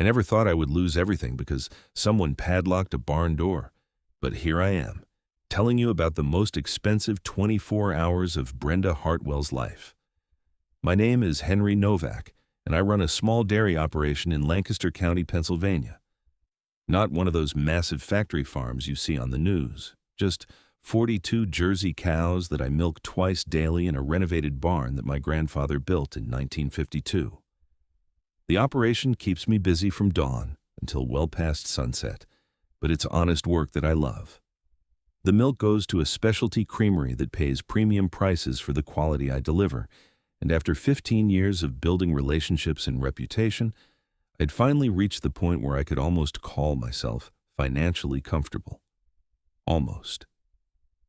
I never thought I would lose everything because someone padlocked a barn door. But here I am, telling you about the most expensive 24 hours of Brenda Hartwell's life. My name is Henry Novak, and I run a small dairy operation in Lancaster County, Pennsylvania. Not one of those massive factory farms you see on the news, just 42 Jersey cows that I milk twice daily in a renovated barn that my grandfather built in 1952. The operation keeps me busy from dawn until well past sunset, but it's honest work that I love. The milk goes to a specialty creamery that pays premium prices for the quality I deliver, and after 15 years of building relationships and reputation, I'd finally reached the point where I could almost call myself financially comfortable. Almost.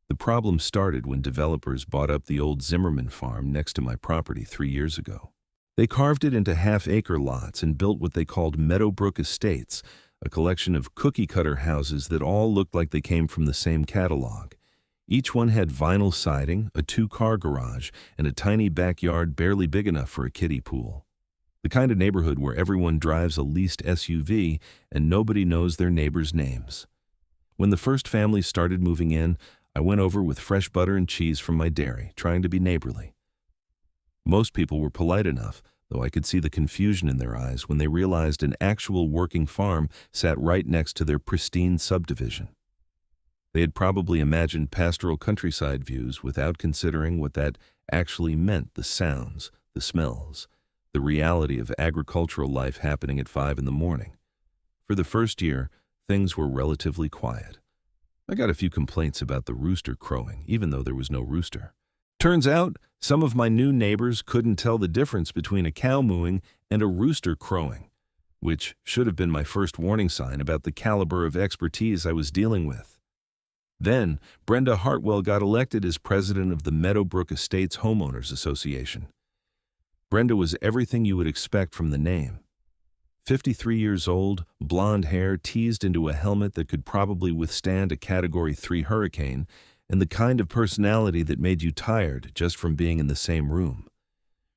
The problem started when developers bought up the old Zimmerman farm next to my property 3 years ago. They carved it into half-acre lots and built what they called Meadowbrook Estates, a collection of cookie-cutter houses that all looked like they came from the same catalog. Each one had vinyl siding, a 2-car garage, and a tiny backyard barely big enough for a kiddie pool. The kind of neighborhood where everyone drives a leased SUV and nobody knows their neighbors' names. When the first family started moving in, I went over with fresh butter and cheese from my dairy, trying to be neighborly. Most people were polite enough, though I could see the confusion in their eyes when they realized an actual working farm sat right next to their pristine subdivision. They had probably imagined pastoral countryside views without considering what that actually meant: the sounds, the smells, the reality of agricultural life happening at 5 in the morning. For the first year, things were relatively quiet. I got a few complaints about the rooster crowing, even though there was no rooster. Turns out, some of my new neighbors couldn't tell the difference between a cow mooing and a rooster crowing, which should have been my first warning sign about the caliber of expertise I was dealing with. Then, Brenda Hartwell got elected as president of the Meadowbrook Estates Homeowners Association. Brenda was everything you would expect from the name. 53 years old, blonde hair teased into a helmet that could probably withstand a Category 3 hurricane, and the kind of personality that made you tired just from being in the same room.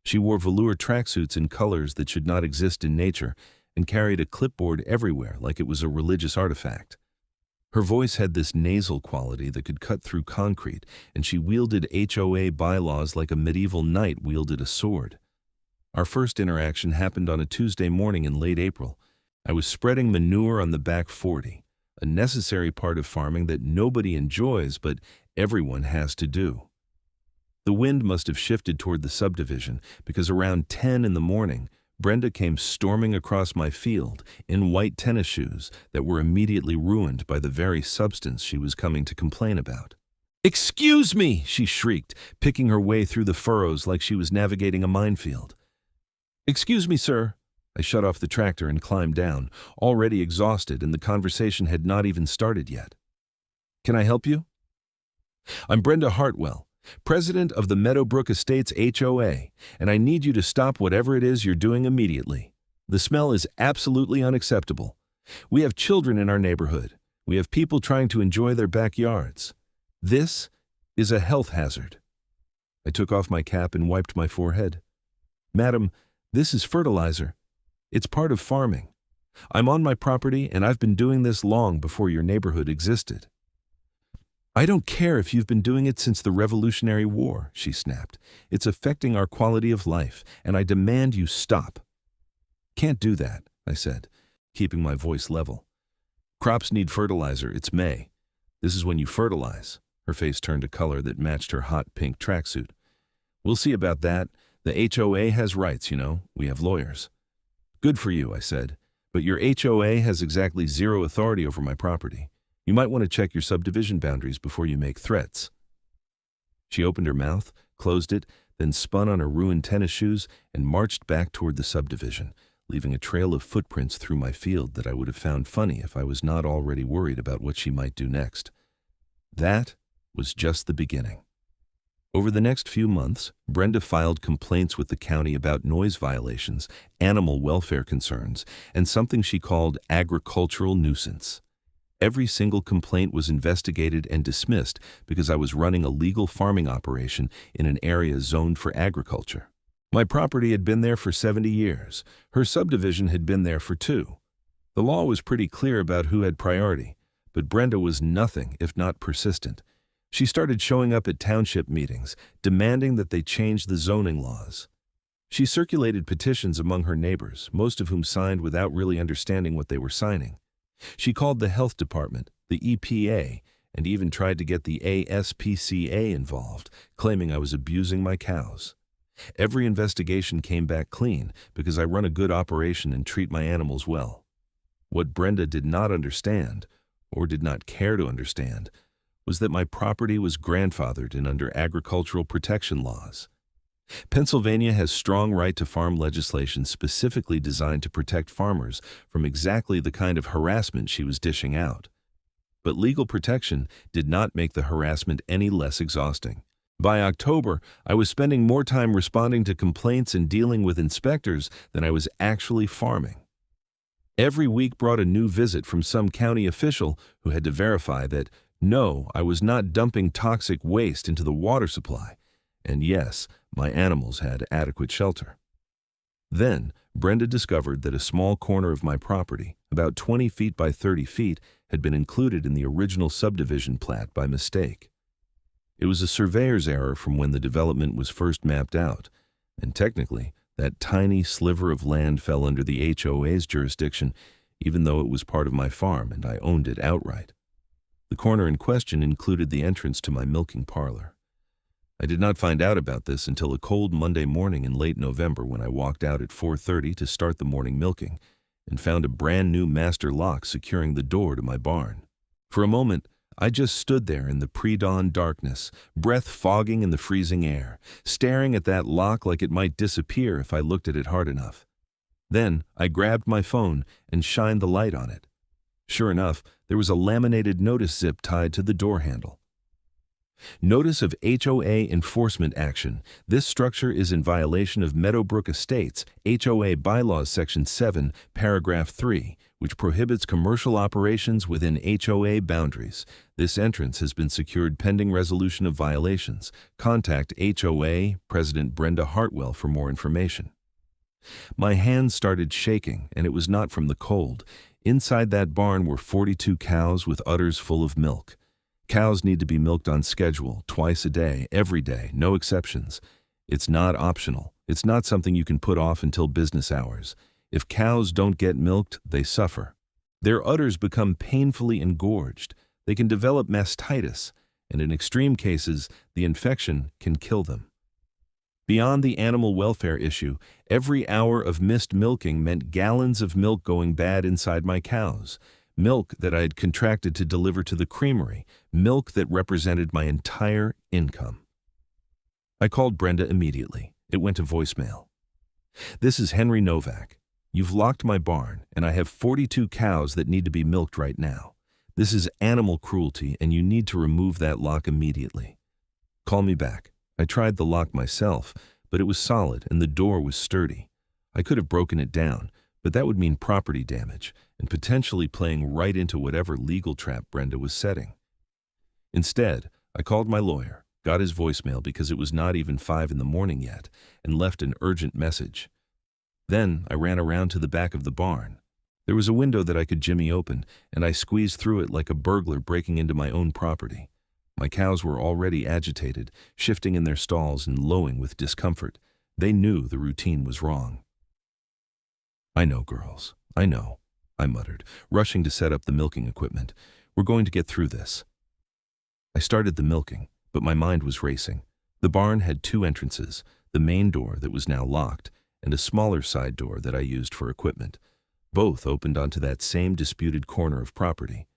She wore velour tracksuits in colors that should not exist in nature and carried a clipboard everywhere like it was a religious artifact. Her voice had this nasal quality that could cut through concrete, and she wielded HOA bylaws like a medieval knight wielded a sword. Our first interaction happened on a Tuesday morning in late April. I was spreading manure on the back 40, a necessary part of farming that nobody enjoys but everyone has to do. The wind must have shifted toward the subdivision because around 10 in the morning, Brenda came storming across my field in white tennis shoes that were immediately ruined by the very substance she was coming to complain about. "Excuse me!" she shrieked, picking her way through the furrows like she was navigating a minefield. "Excuse me, sir." I shut off the tractor and climbed down, already exhausted, and the conversation had not even started yet. "Can I help you?" "I'm Brenda Hartwell, president of the Meadowbrook Estates HOA, and I need you to stop whatever it is you're doing immediately. The smell is absolutely unacceptable. We have children in our neighborhood. We have people trying to enjoy their backyards. This is a health hazard." I took off my cap and wiped my forehead. "Madam, this is fertilizer. It's part of farming. I'm on my property, and I've been doing this long before your neighborhood existed." "I don't care if you've been doing it since the Revolutionary War," she snapped. "It's affecting our quality of life, and I demand you stop." "Can't do that," I said, keeping my voice level. "Crops need fertilizer. It's May. This is when you fertilize." Her face turned a color that matched her hot pink tracksuit. "We'll see about that. The HOA has rights, you know. We have lawyers." "Good for you," I said, "but your HOA has exactly zero authority over my property. You might want to check your subdivision boundaries before you make threats." She opened her mouth, closed it, then spun on her ruined tennis shoes and marched back toward the subdivision, leaving a trail of footprints through my field that I would have found funny if I was not already worried about what she might do next. That was just the beginning. Over the next few months, Brenda filed complaints with the county about noise violations, animal welfare concerns, and something she called agricultural nuisance. Every single complaint was investigated and dismissed because I was running a legal farming operation in an area zoned for agriculture. My property had been there for 70 years. Her subdivision had been there for 2. The law was pretty clear about who had priority, but Brenda was nothing if not persistent. She started showing up at township meetings, demanding that they change the zoning laws. She circulated petitions among her neighbors, most of whom signed without really understanding what they were signing. She called the health department, the EPA, and even tried to get the ASPCA involved, claiming I was abusing my cows. Every investigation came back clean because I run a good operation and treat my animals well. What Brenda did not understand, or did not care to understand, was that my property was grandfathered in under agricultural protection laws. Pennsylvania has strong right to farm legislation specifically designed to protect farmers from exactly the kind of harassment she was dishing out. But legal protection did not make the harassment any less exhausting. By October, I was spending more time responding to complaints and dealing with inspectors than I was actually farming. Every week brought a new visit from some county official who had to verify that, no, I was not dumping toxic waste into the water supply, and yes, my animals had adequate shelter. Then, Brenda discovered that a small corner of my property, about 20 feet by 30 feet, had been included in the original subdivision plat by mistake. It was a surveyor's error from when the development was first mapped out, and technically, that tiny sliver of land fell under the HOA's jurisdiction, even though it was part of my farm and I owned it outright. The corner in question included the entrance to my milking parlor. I did not find out about this until a cold Monday morning in late November when I walked out at 4:30 to start the morning milking and found a brand new master lock securing the door to my barn. For a moment, I just stood there in the pre-dawn darkness, breath fogging in the freezing air, staring at that lock like it might disappear if I looked at it hard enough. Then I grabbed my phone and shined the light on it. Sure enough, there was a laminated notice zip tied to the door handle. Notice of HOA enforcement action. This structure is in violation of Meadowbrook Estates, HOA Bylaws Section 7, Paragraph 3, which prohibits commercial operations within HOA boundaries. This entrance has been secured pending resolution of violations. Contact HOA President Brenda Hartwell for more information. My hands started shaking, and it was not from the cold. Inside that barn were 42 cows with udders full of milk. Cows need to be milked on schedule, twice a day, every day, no exceptions. It's not optional. It's not something you can put off until business hours. If cows don't get milked, they suffer. Their udders become painfully engorged. They can develop mastitis, and in extreme cases, the infection can kill them. Beyond the animal welfare issue, every hour of missed milking meant gallons of milk going bad inside my cows. Milk that I had contracted to deliver to the creamery, milk that represented my entire income. I called Brenda immediately. It went to voicemail. "This is Henry Novak. You've locked my barn, and I have 42 cows that need to be milked right now. This is animal cruelty, and you need to remove that lock immediately. Call me back." I tried the lock myself, but it was solid and the door was sturdy. I could have broken it down, but that would mean property damage and potentially playing right into whatever legal trap Brenda was setting. Instead, I called my lawyer, got his voicemail because it was not even 5 in the morning yet, and left an urgent message. Then I ran around to the back of the barn. There was a window that I could jimmy open, and I squeezed through it like a burglar breaking into my own property. My cows were already agitated, shifting in their stalls and lowing with discomfort. They knew the routine was wrong. "I know, girls, I know," I muttered, rushing to set up the milking equipment. "We're going to get through this." I started the milking, but my mind was racing. The barn had 2 entrances, the main door that was now locked, and a smaller side door that I used for equipment. Both opened onto that same disputed corner of property.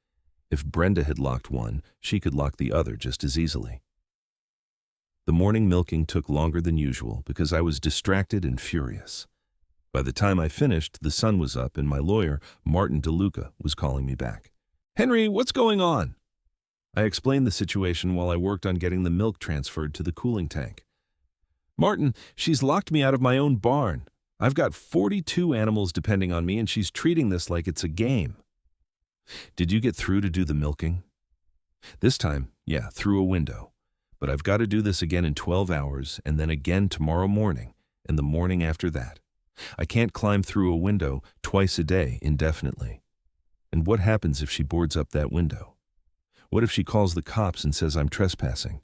If Brenda had locked one, she could lock the other just as easily. The morning milking took longer than usual because I was distracted and furious. By the time I finished, the sun was up and my lawyer, Martin DeLuca, was calling me back. "Henry, what's going on?" I explained the situation while I worked on getting the milk transferred to the cooling tank. "Martin, she's locked me out of my own barn. I've got 42 animals depending on me and she's treating this like it's a game." "Did you get through to do the milking?" "This time, yeah, through a window. But I've got to do this again in 12 hours and then again tomorrow morning and the morning after that. I can't climb through a window twice a day indefinitely." And what happens if she boards up that window? What if she calls the cops and says I'm trespassing?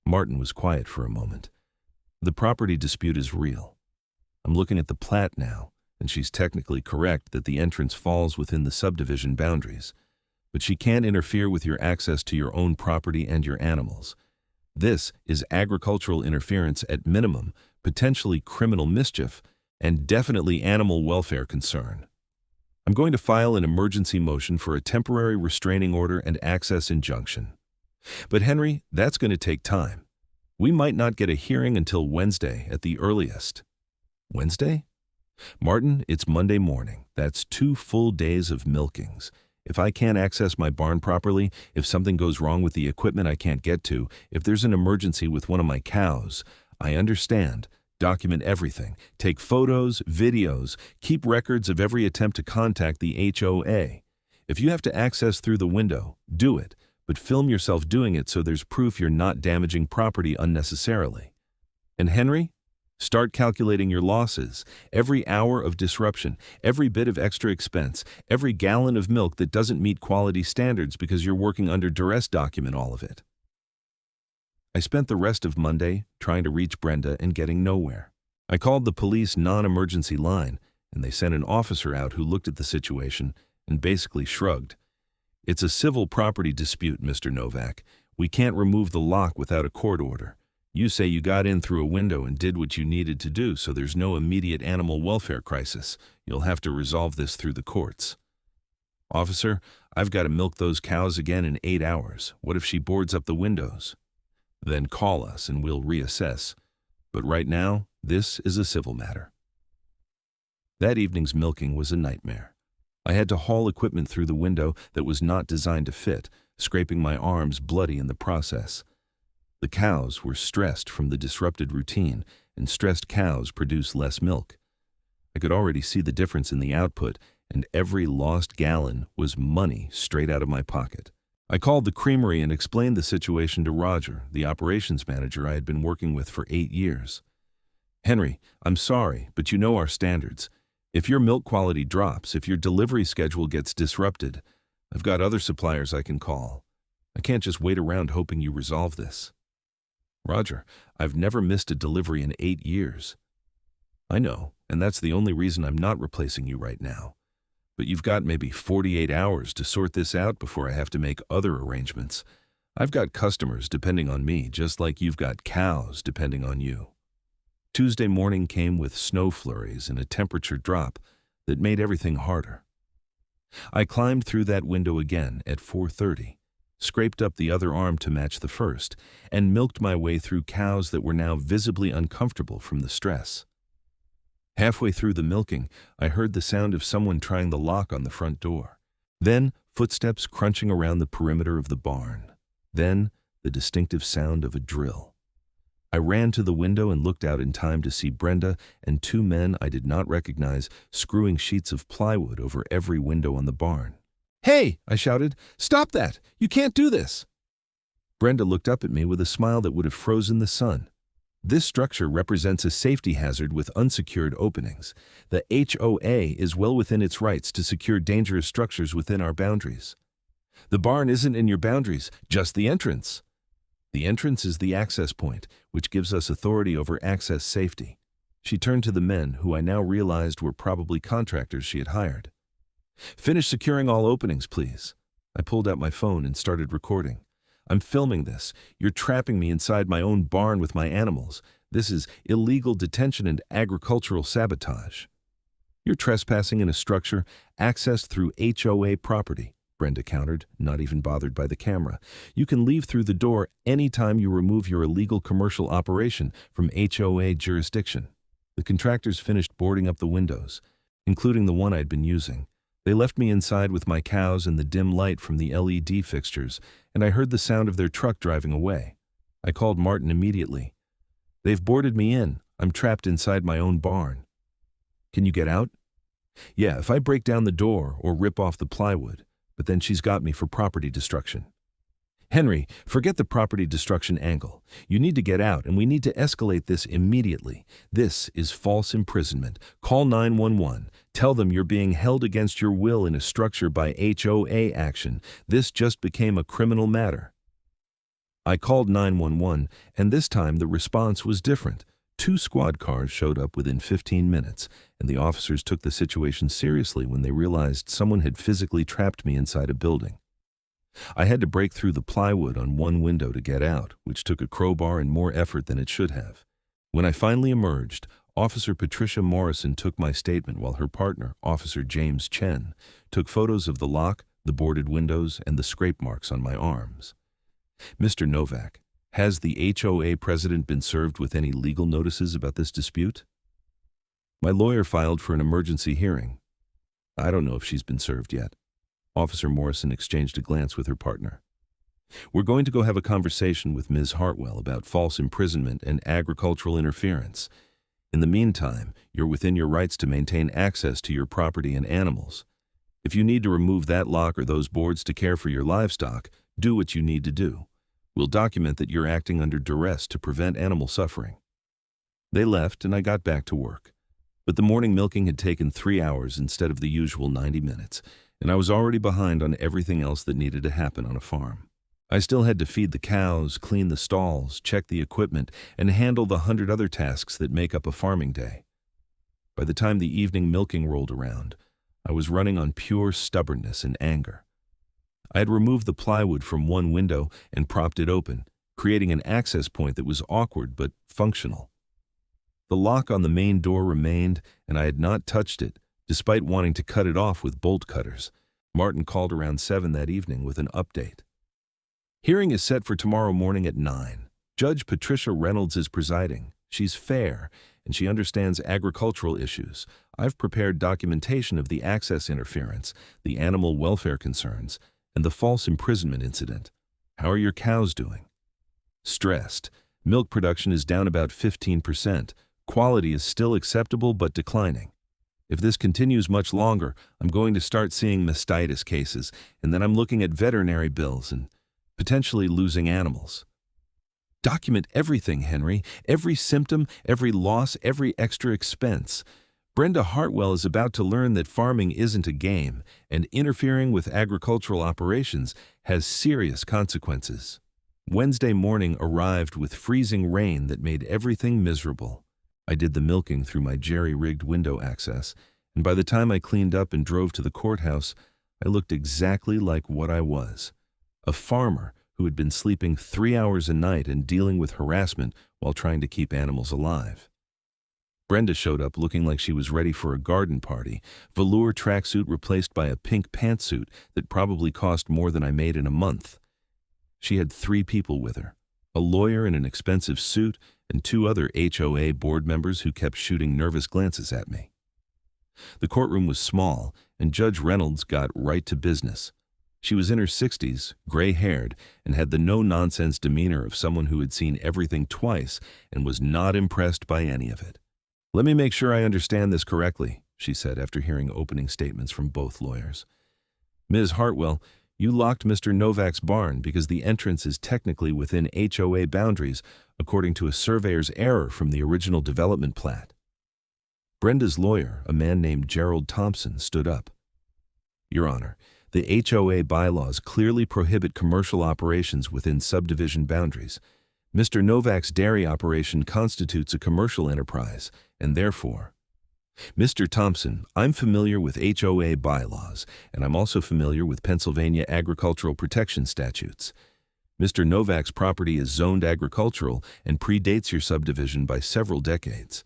Martin was quiet for a moment. The property dispute is real. I'm looking at the plat now, and she's technically correct that the entrance falls within the subdivision boundaries. But she can't interfere with your access to your own property and your animals. This is agricultural interference at minimum, potentially criminal mischief, and definitely animal welfare concern. I'm going to file an emergency motion for a temporary restraining order and access injunction. But Henry, that's going to take time. We might not get a hearing until Wednesday at the earliest. Wednesday? Martin, it's Monday morning. That's 2 full days of milkings. If I can't access my barn properly, if something goes wrong with the equipment I can't get to, if there's an emergency with one of my cows, I understand. Document everything. Take photos, videos, keep records of every attempt to contact the HOA. If you have to access through the window, do it, but film yourself doing it so there's proof you're not damaging property unnecessarily. And Henry, start calculating your losses. Every hour of disruption, every bit of extra expense, every gallon of milk that doesn't meet quality standards because you're working under duress, document all of it. I spent the rest of Monday trying to reach Brenda and getting nowhere. I called the police non-emergency line, and they sent an officer out who looked at the situation and basically shrugged. It's a civil property dispute, Mr. Novak. We can't remove the lock without a court order. You say you got in through a window and did what you needed to do, so there's no immediate animal welfare crisis. You'll have to resolve this through the courts. Officer, I've got to milk those cows again in 8 hours. What if she boards up the windows? Then call us and we'll reassess. But right now, this is a civil matter. That evening's milking was a nightmare. I had to haul equipment through the window that was not designed to fit, scraping my arms bloody in the process. The cows were stressed from the disrupted routine, and stressed cows produce less milk. I could already see the difference in the output, and every lost gallon was money straight out of my pocket. I called the creamery and explained the situation to Roger, the operations manager I had been working with for 8 years. Henry, I'm sorry, but you know our standards. If your milk quality drops, if your delivery schedule gets disrupted, I've got other suppliers I can call. I can't just wait around hoping you resolve this. Roger, I've never missed a delivery in 8 years. I know, and that's the only reason I'm not replacing you right now. But you've got maybe 48 hours to sort this out before I have to make other arrangements. I've got customers depending on me, just like you've got cows depending on you. Tuesday morning came with snow flurries and a temperature drop that made everything harder. I climbed through that window again at 4:30, scraped up the other arm to match the first, and milked my way through cows that were now visibly uncomfortable from the stress. Halfway through the milking, I heard the sound of someone trying the lock on the front door. Then footsteps crunching around the perimeter of the barn. Then the distinctive sound of a drill. I ran to the window and looked out in time to see Brenda and 2 men I did not recognize screwing sheets of plywood over every window on the barn. "Hey!" I shouted. "Stop that! You can't do this!" Brenda looked up at me with a smile that would have frozen the sun. This structure represents a safety hazard with unsecured openings. The HOA is well within its rights to secure dangerous structures within our boundaries. The barn isn't in your boundaries, just the entrance. The entrance is the access point, which gives us authority over access safety. She turned to the men, who I now realized were probably contractors she had hired. "Finish securing all openings, please." I pulled out my phone and started recording. "I'm filming this. You're trapping me inside my own barn with my animals. This is illegal detention and agricultural sabotage." "You're trespassing in a structure accessed through HOA property," Brenda countered, not even bothered by the camera. "You can leave through the door anytime you remove your illegal commercial operation from HOA jurisdiction." The contractors finished boarding up the windows, including the one I'd been using. They left me inside with my cows and the dim light from the LED fixtures, and I heard the sound of their truck driving away. I called Martin immediately. "They've boarded me in. I'm trapped inside my own barn." "Can you get out?" "Yeah, if I break down the door or rip off the plywood, but then she's got me for property destruction." Henry, forget the property destruction angle. You need to get out, and we need to escalate this immediately. This is false imprisonment. Call 911. Tell them you're being held against your will in a structure by HOA action. This just became a criminal matter. I called 911, and this time the response was different. 2 squad cars showed up within 15 minutes, and the officers took the situation seriously when they realized someone had physically trapped me inside a building. I had to break through the plywood on one window to get out, which took a crowbar and more effort than it should have. When I finally emerged, Officer Patricia Morrison took my statement while her partner, Officer James Chen, took photos of the lock, the boarded windows, and the scrape marks on my arms. Mr. Novak, has the HOA president been served with any legal notices about this dispute? My lawyer filed for an emergency hearing. I don't know if she's been served yet. Officer Morrison exchanged a glance with her partner. We're going to go have a conversation with Ms. Hartwell about false imprisonment and agricultural interference. In the meantime, you're within your rights to maintain access to your property and animals. If you need to remove that lock or those boards to care for your livestock, do what you need to do. We'll document that you're acting under duress to prevent animal suffering. They left, and I got back to work. But the morning milking had taken 3 hours instead of the usual 90 minutes, and I was already behind on everything else that needed to happen on a farm. I still had to feed the cows, clean the stalls, check the equipment, and handle the 100 other tasks that make up a farming day. By the time the evening milking rolled around, I was running on pure stubbornness and anger. I had removed the plywood from one window and propped it open, creating an access point that was awkward but functional. The lock on the main door remained, and I had not touched it, despite wanting to cut it off with bolt cutters. Martin called around 7 that evening with an update. Hearing is set for tomorrow morning at 9. Judge Patricia Reynolds is presiding. She's fair, and she understands agricultural issues. I've prepared documentation of the access interference, the animal welfare concerns, and the false imprisonment incident. How are your cows doing? Stressed. Milk production is down about 15%. Quality is still acceptable but declining. If this continues much longer, I'm going to start seeing mastitis cases, and then I'm looking at veterinary bills and potentially losing animals. Document everything, Henry. Every symptom, every loss, every extra expense. Brenda Hartwell is about to learn that farming isn't a game, and interfering with agricultural operations has serious consequences. Wednesday morning arrived with freezing rain that made everything miserable. I did the milking through my jerry-rigged window access, and by the time I cleaned up and drove to the courthouse, I looked exactly like what I was. A farmer who had been sleeping 3 hours a night and dealing with harassment while trying to keep animals alive. Brenda showed up looking like she was ready for a garden party, velour tracksuit replaced by a pink pantsuit that probably cost more than I made in a month. She had 3 people with her, a lawyer in an expensive suit, and 2 other HOA board members who kept shooting nervous glances at me. The courtroom was small, and Judge Reynolds got right to business. She was in her 60s, gray-haired, and had the no-nonsense demeanor of someone who had seen everything twice and was not impressed by any of it. "Let me make sure I understand this correctly," she said after hearing opening statements from both lawyers. "Ms. Hartwell, you locked Mr. Novak's barn because the entrance is technically within HOA boundaries, according to a surveyor's error from the original development plat." Brenda's lawyer, a man named Gerald Thompson, stood up. "Your Honor, the HOA bylaws clearly prohibit commercial operations within subdivision boundaries. Mr. Novak's dairy operation constitutes a commercial enterprise, and therefore..." "Mr. Thompson, I'm familiar with HOA bylaws, and I'm also familiar with Pennsylvania agricultural protection statutes. Mr. Novak's property is zoned agricultural and predates your subdivision by several decades.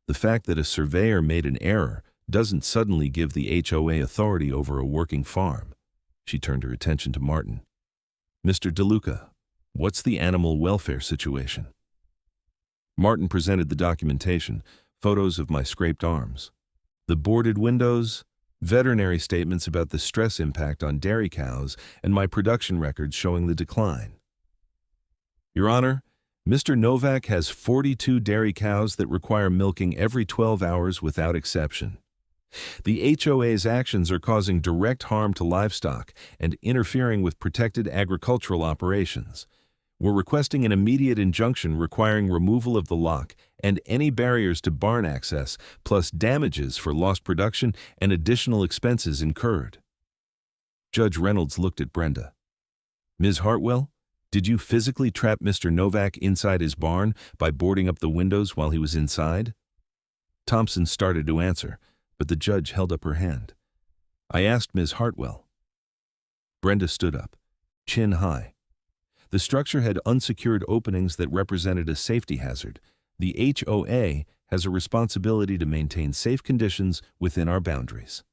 The fact that a surveyor made an error doesn't suddenly give the HOA authority over a working farm." She turned her attention to Martin. "Mr. DeLuca, what's the animal welfare situation?" Martin presented the documentation, photos of my scraped arms, the boarded windows, veterinary statements about the stress impact on dairy cows, and my production records showing the decline. "Your Honor, Mr. Novak has 42 dairy cows that require milking every 12 hours without exception. The HOA's actions are causing direct harm to livestock and interfering with protected agricultural operations. We're requesting an immediate injunction requiring removal of the lock and any barriers to barn access, plus damages for lost production and additional expenses incurred. Judge Reynolds looked at Brenda. Ms. Hartwell, did you physically trap Mr. Novak inside his barn by boarding up the windows while he was inside? Thompson started to answer, but the judge held up her hand. I asked Ms. Hartwell. Brenda stood up, chin high. The structure had unsecured openings that represented a safety hazard. The HOA has a responsibility to maintain safe conditions within our boundaries.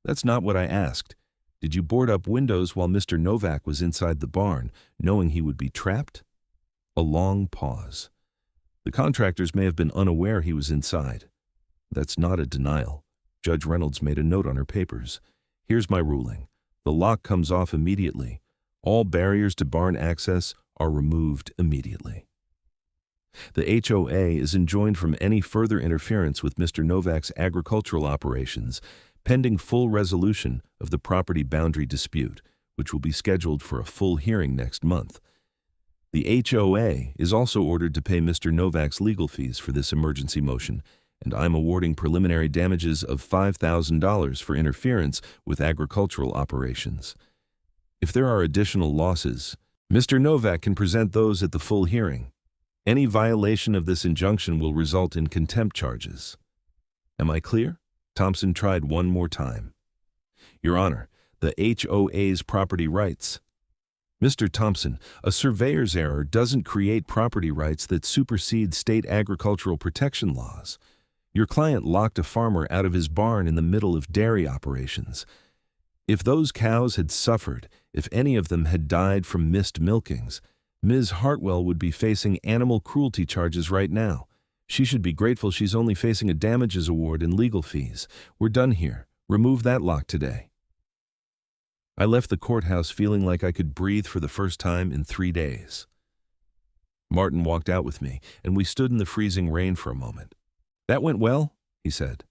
That's not what I asked. Did you board up windows while Mr. Novak was inside the barn, knowing he would be trapped? A long pause. The contractors may have been unaware he was inside. That's not a denial. Judge Reynolds made a note on her papers. Here's my ruling. The lock comes off immediately. All barriers to barn access are removed immediately. The HOA is enjoined from any further interference with Mr. Novak's agricultural operations, pending full resolution of the property boundary dispute, which will be scheduled for a full hearing next month. The HOA is also ordered to pay Mr. Novak's legal fees for this emergency motion, and I'm awarding preliminary damages of $5,000 for interference with agricultural operations. If there are additional losses, Mr. Novak can present those at the full hearing. Any violation of this injunction will result in contempt charges. Am I clear? Thompson tried one more time. Your Honor, the HOA's property rights. Mr. Thompson, a surveyor's error doesn't create property rights that supersede state agricultural protection laws. Your client locked a farmer out of his barn in the middle of dairy operations. If those cows had suffered, if any of them had died from missed milkings, Ms. Hartwell would be facing animal cruelty charges right now. She should be grateful she's only facing a damages award and legal fees. We're done here. Remove that lock today. I left the courthouse feeling like I could breathe for the first time in 3 days. Martin walked out with me, and we stood in the freezing rain for a moment. That went well, he said.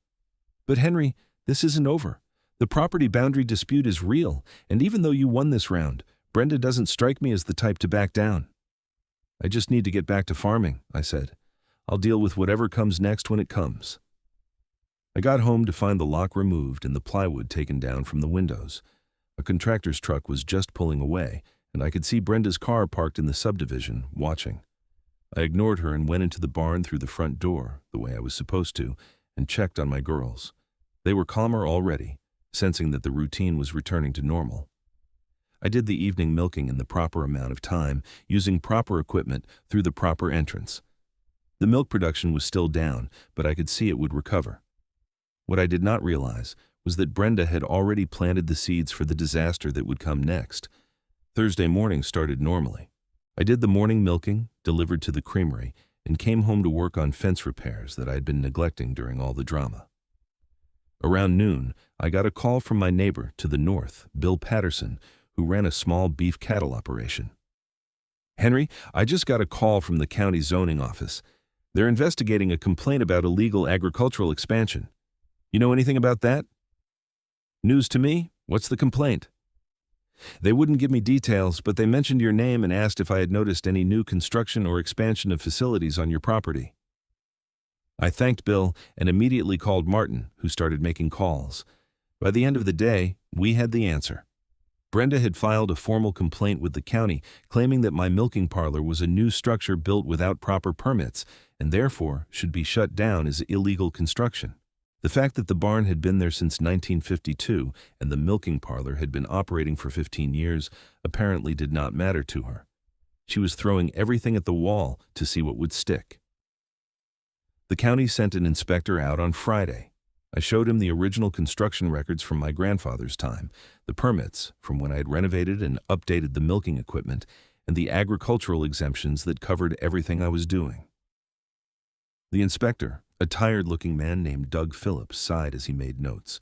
But Henry, this isn't over. The property boundary dispute is real, and even though you won this round, Brenda doesn't strike me as the type to back down. I just need to get back to farming, I said. I'll deal with whatever comes next when it comes. I got home to find the lock removed and the plywood taken down from the windows. A contractor's truck was just pulling away, and I could see Brenda's car parked in the subdivision, watching. I ignored her and went into the barn through the front door, the way I was supposed to, and checked on my girls. They were calmer already, sensing that the routine was returning to normal. I did the evening milking in the proper amount of time, using proper equipment through the proper entrance. The milk production was still down, but I could see it would recover. What I did not realize was that Brenda had already planted the seeds for the disaster that would come next. Thursday morning started normally. I did the morning milking, delivered to the creamery, and came home to work on fence repairs that I had been neglecting during all the drama. Around noon, I got a call from my neighbor to the north, Bill Patterson, who ran a small beef cattle operation. Henry, I just got a call from the county zoning office. They're investigating a complaint about illegal agricultural expansion. You know anything about that? News to me? What's the complaint? They wouldn't give me details, but they mentioned your name and asked if I had noticed any new construction or expansion of facilities on your property. I thanked Bill and immediately called Martin, who started making calls. By the end of the day, we had the answer. Brenda had filed a formal complaint with the county, claiming that my milking parlor was a new structure built without proper permits and therefore should be shut down as illegal construction. The fact that the barn had been there since 1952 and the milking parlor had been operating for 15 years apparently did not matter to her. She was throwing everything at the wall to see what would stick. The county sent an inspector out on Friday. I showed him the original construction records from my grandfather's time, the permits from when I had renovated and updated the milking equipment, and the agricultural exemptions that covered everything I was doing. The inspector, a tired-looking man named Doug Phillips, sighed as he made notes.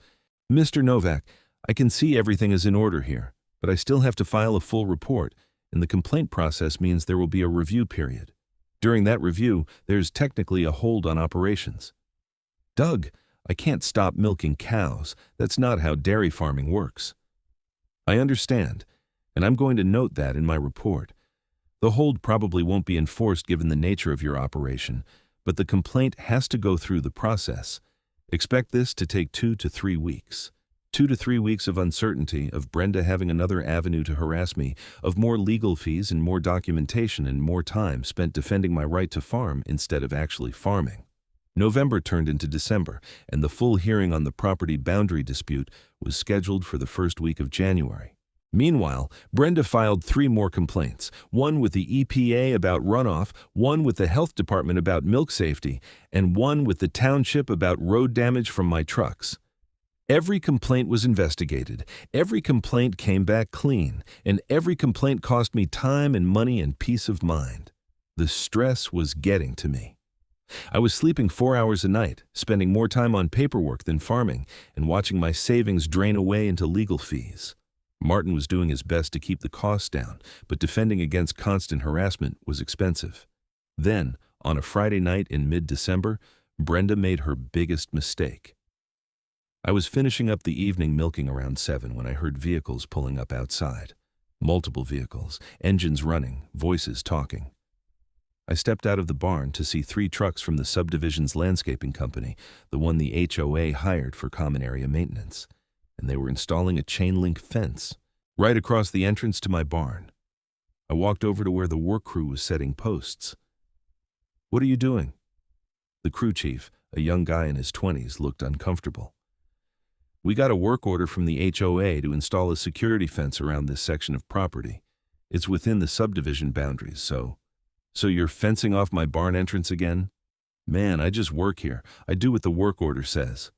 Mr. Novak, I can see everything is in order here, but I still have to file a full report, and the complaint process means there will be a review period. During that review, there's technically a hold on operations. Doug, I can't stop milking cows. That's not how dairy farming works. I understand, and I'm going to note that in my report. The hold probably won't be enforced given the nature of your operation, but the complaint has to go through the process. Expect this to take 2 to 3 weeks. 2 to 3 weeks of uncertainty, of Brenda having another avenue to harass me, of more legal fees and more documentation and more time spent defending my right to farm instead of actually farming. November turned into December, and the full hearing on the property boundary dispute was scheduled for the first week of January. Meanwhile, Brenda filed 3 more complaints, one with the EPA about runoff, one with the health department about milk safety, and one with the township about road damage from my trucks. Every complaint was investigated, every complaint came back clean, and every complaint cost me time and money and peace of mind. The stress was getting to me. I was sleeping 4 hours a night, spending more time on paperwork than farming, and watching my savings drain away into legal fees. Martin was doing his best to keep the costs down, but defending against constant harassment was expensive. Then, on a Friday night in mid-December, Brenda made her biggest mistake. I was finishing up the evening milking around 7 when I heard vehicles pulling up outside. Multiple vehicles, engines running, voices talking. I stepped out of the barn to see 3 trucks from the subdivision's landscaping company, the one the HOA hired for common area maintenance, and they were installing a chain-link fence right across the entrance to my barn. I walked over to where the work crew was setting posts. "What are you doing?" The crew chief, a young guy in his 20s, looked uncomfortable. "We got a work order from the HOA to install a security fence around this section of property. It's within the subdivision boundaries, so you're fencing off my barn entrance again?" "Man, I just work here. I do what the work order says."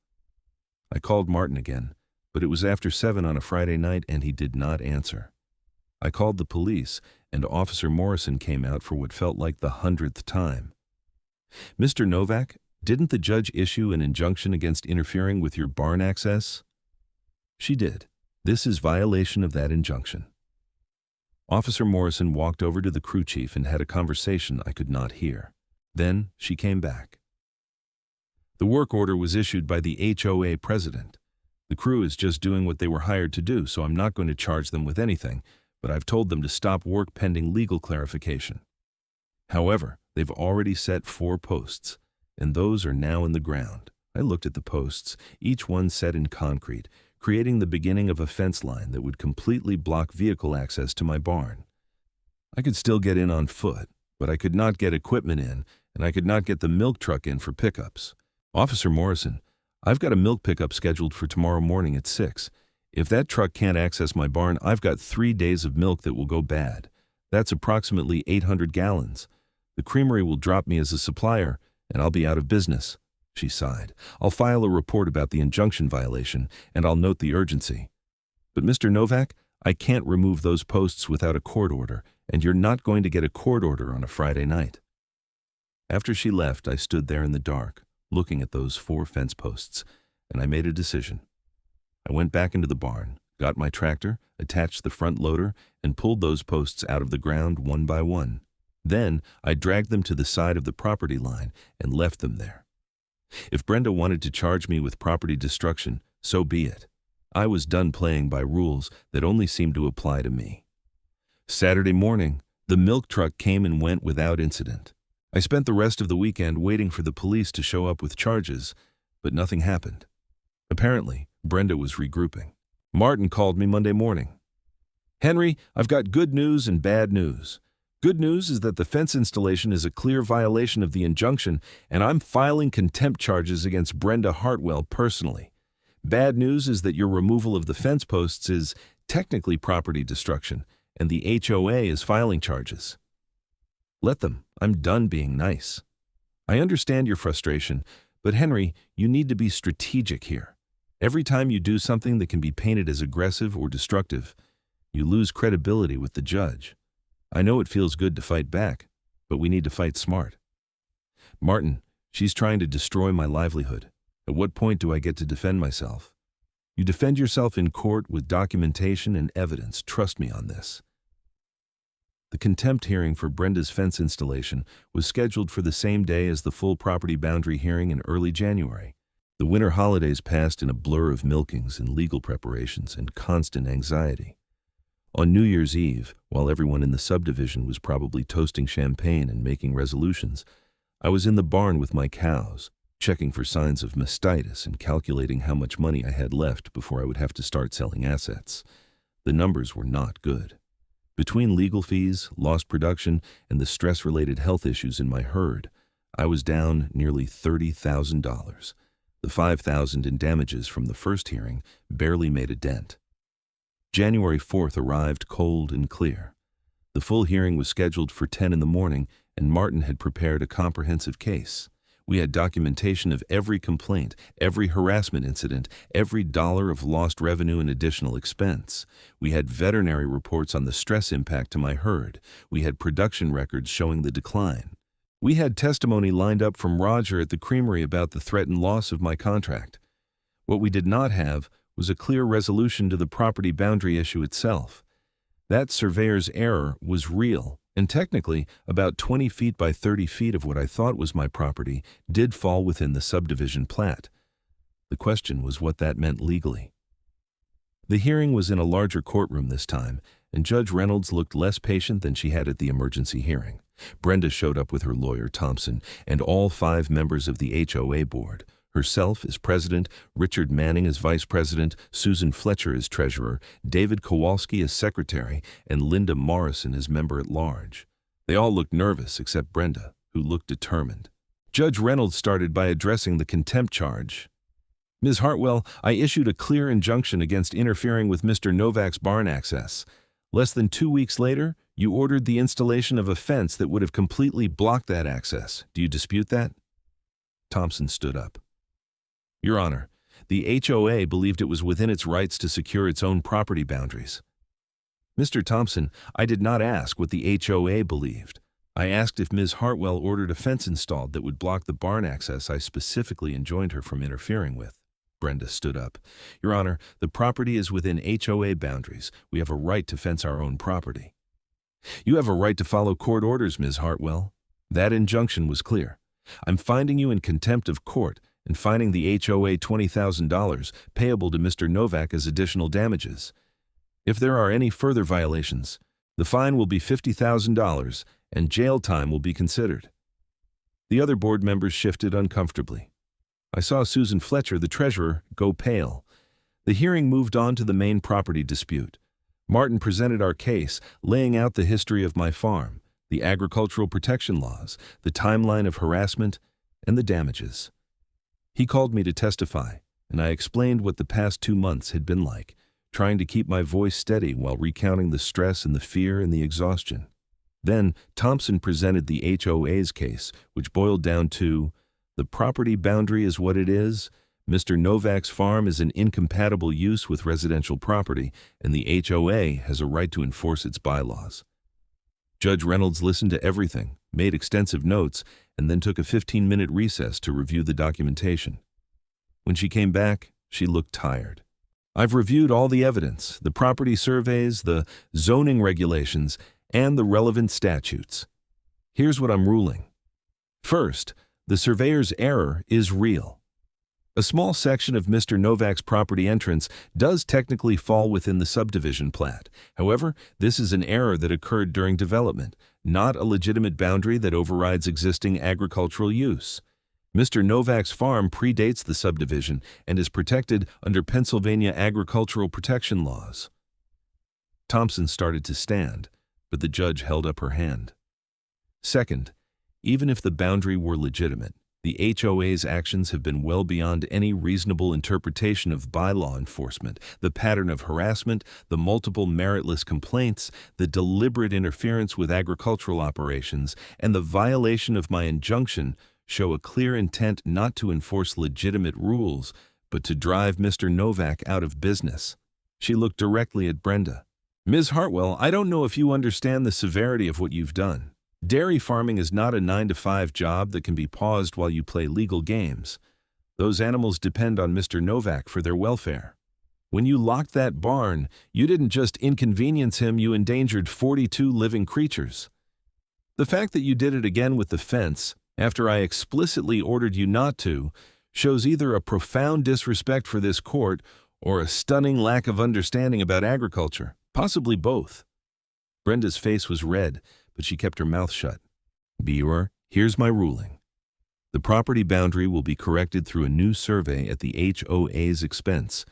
I called Martin again, but it was after 7 on a Friday night and he did not answer. I called the police, and Officer Morrison came out for what felt like the 100th time. "Mr. Novak, didn't the judge issue an injunction against interfering with your barn access?" "She did. This is violation of that injunction." Officer Morrison walked over to the crew chief and had a conversation I could not hear. Then she came back. "The work order was issued by the HOA president. The crew is just doing what they were hired to do, so I'm not going to charge them with anything, but I've told them to stop work pending legal clarification. However, they've already set 4 posts, and those are now in the ground." I looked at the posts, each one set in concrete, creating the beginning of a fence line that would completely block vehicle access to my barn. I could still get in on foot, but I could not get equipment in, and I could not get the milk truck in for pickups. "Officer Morrison, I've got a milk pickup scheduled for tomorrow morning at 6. If that truck can't access my barn, I've got 3 days of milk that will go bad. That's approximately 800 gallons. The creamery will drop me as a supplier, and I'll be out of business." She sighed. "I'll file a report about the injunction violation, and I'll note the urgency. But Mr. Novak, I can't remove those posts without a court order, and you're not going to get a court order on a Friday night." After she left, I stood there in the dark, looking at those 4 fence posts, and I made a decision. I went back into the barn, got my tractor, attached the front loader, and pulled those posts out of the ground one by one. Then I dragged them to the side of the property line and left them there. If Brenda wanted to charge me with property destruction, so be it. I was done playing by rules that only seemed to apply to me. Saturday morning, the milk truck came and went without incident. I spent the rest of the weekend waiting for the police to show up with charges, but nothing happened. Apparently, Brenda was regrouping. Martin called me Monday morning. "Henry, I've got good news and bad news. Good news is that the fence installation is a clear violation of the injunction, and I'm filing contempt charges against Brenda Hartwell personally. Bad news is that your removal of the fence posts is technically property destruction, and the HOA is filing charges." "Let them. I'm done being nice." "I understand your frustration, but Henry, you need to be strategic here. Every time you do something that can be painted as aggressive or destructive, you lose credibility with the judge. I know it feels good to fight back, but we need to fight smart. Martin, she's trying to destroy my livelihood. At what point do I get to defend myself? You defend yourself in court with documentation and evidence. Trust me on this." The contempt hearing for Brenda's fence installation was scheduled for the same day as the full property boundary hearing in early January. The winter holidays passed in a blur of milkings and legal preparations and constant anxiety. On New Year's Eve, while everyone in the subdivision was probably toasting champagne and making resolutions, I was in the barn with my cows, checking for signs of mastitis and calculating how much money I had left before I would have to start selling assets. The numbers were not good. Between legal fees, lost production, and the stress-related health issues in my herd, I was down nearly $30,000. The $5,000 in damages from the first hearing barely made a dent. January 4th arrived cold and clear. The full hearing was scheduled for 10 in the morning, and Martin had prepared a comprehensive case. We had documentation of every complaint, every harassment incident, every dollar of lost revenue and additional expense. We had veterinary reports on the stress impact to my herd. We had production records showing the decline. We had testimony lined up from Roger at the creamery about the threatened loss of my contract. What we did not have was a clear resolution to the property boundary issue itself. That surveyor's error was real, and technically, about 20 feet by 30 feet of what I thought was my property did fall within the subdivision plat. The question was what that meant legally. The hearing was in a larger courtroom this time, and Judge Reynolds looked less patient than she had at the emergency hearing. Brenda showed up with her lawyer, Thompson, and all 5 members of the HOA board. Herself as president, Richard Manning as vice president, Susan Fletcher as treasurer, David Kowalski as secretary, and Linda Morrison as member at large. They all looked nervous except Brenda, who looked determined. Judge Reynolds started by addressing the contempt charge. Ms. Hartwell, I issued a clear injunction against interfering with Mr. Novak's barn access. Less than 2 weeks later, you ordered the installation of a fence that would have completely blocked that access. Do you dispute that? Thompson stood up. Your Honor, the HOA believed it was within its rights to secure its own property boundaries. Mr. Thompson, I did not ask what the HOA believed. I asked if Ms. Hartwell ordered a fence installed that would block the barn access I specifically enjoined her from interfering with. Brenda stood up. Your Honor, the property is within HOA boundaries. We have a right to fence our own property. You have a right to follow court orders, Ms. Hartwell. That injunction was clear. I'm finding you in contempt of court and fining the HOA $20,000 payable to Mr. Novak as additional damages. If there are any further violations, the fine will be $50,000 and jail time will be considered. The other board members shifted uncomfortably. I saw Susan Fletcher, the treasurer, go pale. The hearing moved on to the main property dispute. Martin presented our case, laying out the history of my farm, the agricultural protection laws, the timeline of harassment, and the damages. He called me to testify, and I explained what the past 2 months had been like, trying to keep my voice steady while recounting the stress and the fear and the exhaustion. Then Thompson presented the HOA's case, which boiled down to, the property boundary is what it is, Mr. Novak's farm is an incompatible use with residential property, and the HOA has a right to enforce its bylaws. Judge Reynolds listened to everything, made extensive notes, and then took a 15-minute recess to review the documentation. When she came back, she looked tired. I've reviewed all the evidence, the property surveys, the zoning regulations, and the relevant statutes. Here's what I'm ruling. First, the surveyor's error is real. A small section of Mr. Novak's property entrance does technically fall within the subdivision plat. However, this is an error that occurred during development, not a legitimate boundary that overrides existing agricultural use. Mr. Novak's farm predates the subdivision and is protected under Pennsylvania agricultural protection laws. Thompson started to stand, but the judge held up her hand. Second, even if the boundary were legitimate, the HOA's actions have been well beyond any reasonable interpretation of bylaw enforcement. The pattern of harassment, the multiple meritless complaints, the deliberate interference with agricultural operations, and the violation of my injunction show a clear intent not to enforce legitimate rules, but to drive Mr. Novak out of business. She looked directly at Brenda. Ms. Hartwell, I don't know if you understand the severity of what you've done. Dairy farming is not a 9-to-5 job that can be paused while you play legal games. Those animals depend on Mr. Novak for their welfare. When you locked that barn, you didn't just inconvenience him, you endangered 42 living creatures. The fact that you did it again with the fence, after I explicitly ordered you not to, shows either a profound disrespect for this court or a stunning lack of understanding about agriculture, possibly both. Brenda's face was red, but she kept her mouth shut. Bearer, here's my ruling. The property boundary will be corrected through a new survey at the HOA's expense.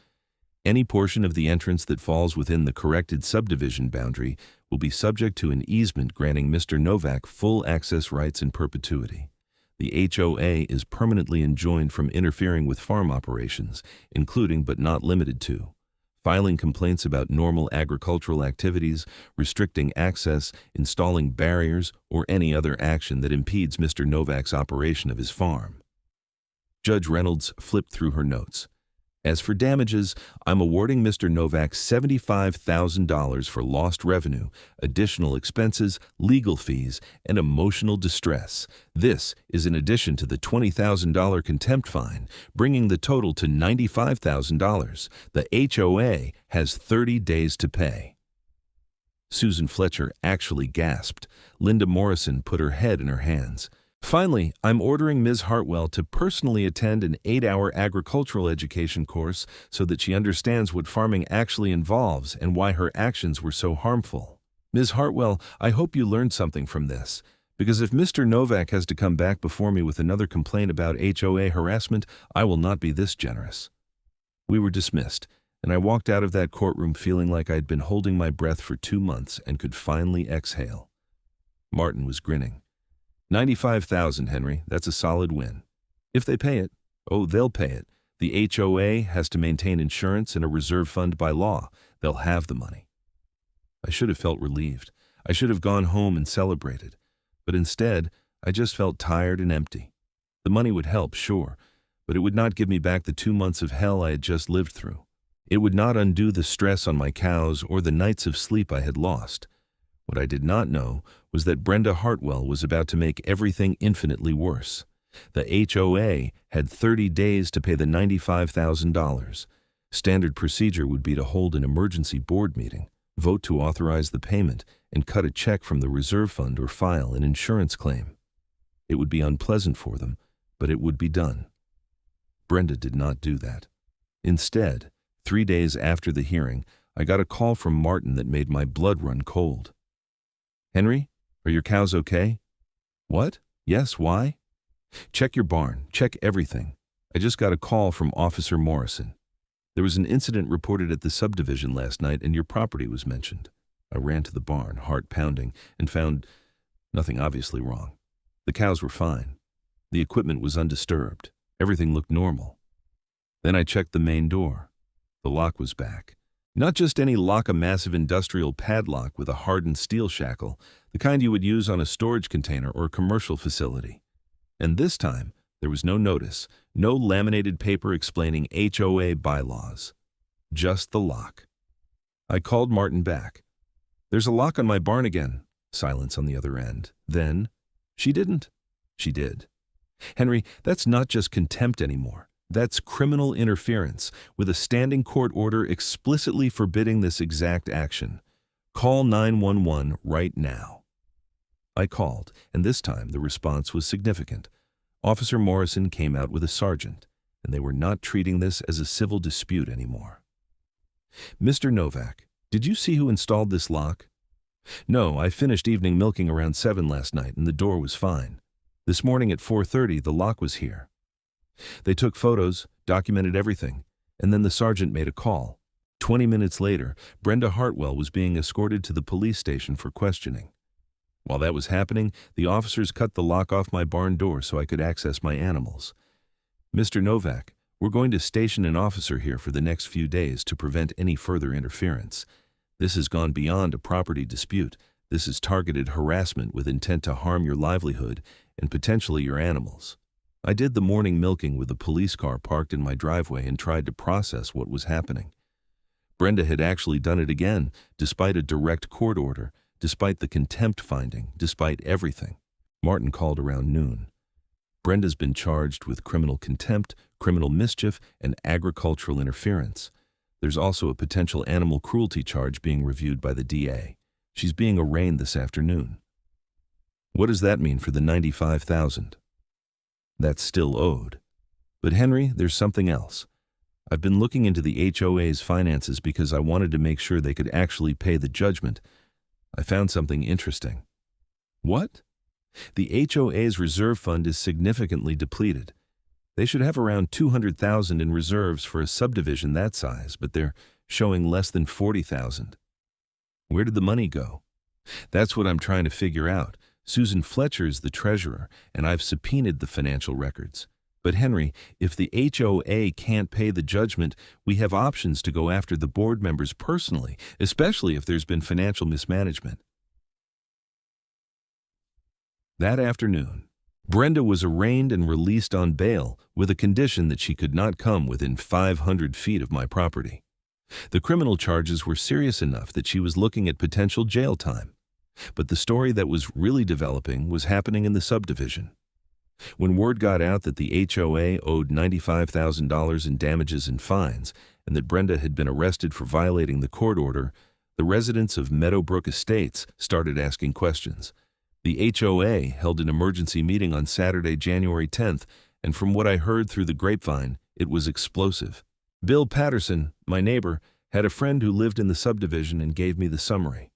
Any portion of the entrance that falls within the corrected subdivision boundary will be subject to an easement granting Mr. Novak full access rights in perpetuity. The HOA is permanently enjoined from interfering with farm operations, including but not limited to filing complaints about normal agricultural activities, restricting access, installing barriers, or any other action that impedes Mr. Novak's operation of his farm. Judge Reynolds flipped through her notes. As for damages, I'm awarding Mr. Novak $75,000 for lost revenue, additional expenses, legal fees, and emotional distress. This is in addition to the $20,000 contempt fine, bringing the total to $95,000. The HOA has 30 days to pay. Susan Fletcher actually gasped. Linda Morrison put her head in her hands. Finally, I'm ordering Ms. Hartwell to personally attend an 8-hour agricultural education course so that she understands what farming actually involves and why her actions were so harmful. Ms. Hartwell, I hope you learned something from this, because if Mr. Novak has to come back before me with another complaint about HOA harassment, I will not be this generous. We were dismissed, and I walked out of that courtroom feeling like I'd been holding my breath for 2 months and could finally exhale. Martin was grinning. $95,000, Henry. That's a solid win. If they pay it, oh, they'll pay it. The HOA has to maintain insurance and a reserve fund by law. They'll have the money. I should have felt relieved. I should have gone home and celebrated. But instead, I just felt tired and empty. The money would help, sure, but it would not give me back the 2 months of hell I had just lived through. It would not undo the stress on my cows or the nights of sleep I had lost. What I did not know was that Brenda Hartwell was about to make everything infinitely worse. The HOA had 30 days to pay the $95,000. Standard procedure would be to hold an emergency board meeting, vote to authorize the payment, and cut a check from the reserve fund or file an insurance claim. It would be unpleasant for them, but it would be done. Brenda did not do that. Instead, 3 days after the hearing, I got a call from Martin that made my blood run cold. Henry, are your cows okay? What? Yes, why? Check your barn, check everything. I just got a call from Officer Morrison. There was an incident reported at the subdivision last night and your property was mentioned. I ran to the barn, heart pounding, and found nothing obviously wrong. The cows were fine. The equipment was undisturbed. Everything looked normal. Then I checked the main door. The lock was back. Not just any lock, a massive industrial padlock with a hardened steel shackle, the kind you would use on a storage container or a commercial facility. And this time, there was no notice, no laminated paper explaining HOA bylaws. Just the lock. I called Martin back. There's a lock on my barn again. Silence on the other end. Then, she didn't. She did. Henry, that's not just contempt anymore. That's criminal interference, with a standing court order explicitly forbidding this exact action. Call 911 right now. I called, and this time the response was significant. Officer Morrison came out with a sergeant, and they were not treating this as a civil dispute anymore. Mr. Novak, did you see who installed this lock? No, I finished evening milking around 7 last night, and the door was fine. This morning at 4:30, the lock was here. They took photos, documented everything, and then the sergeant made a call. 20 minutes later, Brenda Hartwell was being escorted to the police station for questioning. While that was happening, the officers cut the lock off my barn door so I could access my animals. Mr. Novak, we're going to station an officer here for the next few days to prevent any further interference. This has gone beyond a property dispute. This is targeted harassment with intent to harm your livelihood and potentially your animals. I did the morning milking with a police car parked in my driveway and tried to process what was happening. Brenda had actually done it again, despite a direct court order, despite the contempt finding, despite everything. Martin called around noon. Brenda's been charged with criminal contempt, criminal mischief, and agricultural interference. There's also a potential animal cruelty charge being reviewed by the DA. She's being arraigned this afternoon. What does that mean for the $95,000? That's still owed. But Henry, there's something else. I've been looking into the HOA's finances because I wanted to make sure they could actually pay the judgment. I found something interesting. What? The HOA's reserve fund is significantly depleted. They should have around $200,000 in reserves for a subdivision that size, but they're showing less than $40,000. Where did the money go? That's what I'm trying to figure out. Susan Fletcher is the treasurer, and I've subpoenaed the financial records. But Henry, if the HOA can't pay the judgment, we have options to go after the board members personally, especially if there's been financial mismanagement. That afternoon, Brenda was arraigned and released on bail with a condition that she could not come within 500 feet of my property. The criminal charges were serious enough that she was looking at potential jail time. But the story that was really developing was happening in the subdivision. When word got out that the HOA owed $95,000 in damages and fines, and that Brenda had been arrested for violating the court order, the residents of Meadowbrook Estates started asking questions. The HOA held an emergency meeting on Saturday, January 10th, and from what I heard through the grapevine, it was explosive. Bill Patterson, my neighbor, had a friend who lived in the subdivision and gave me the summary.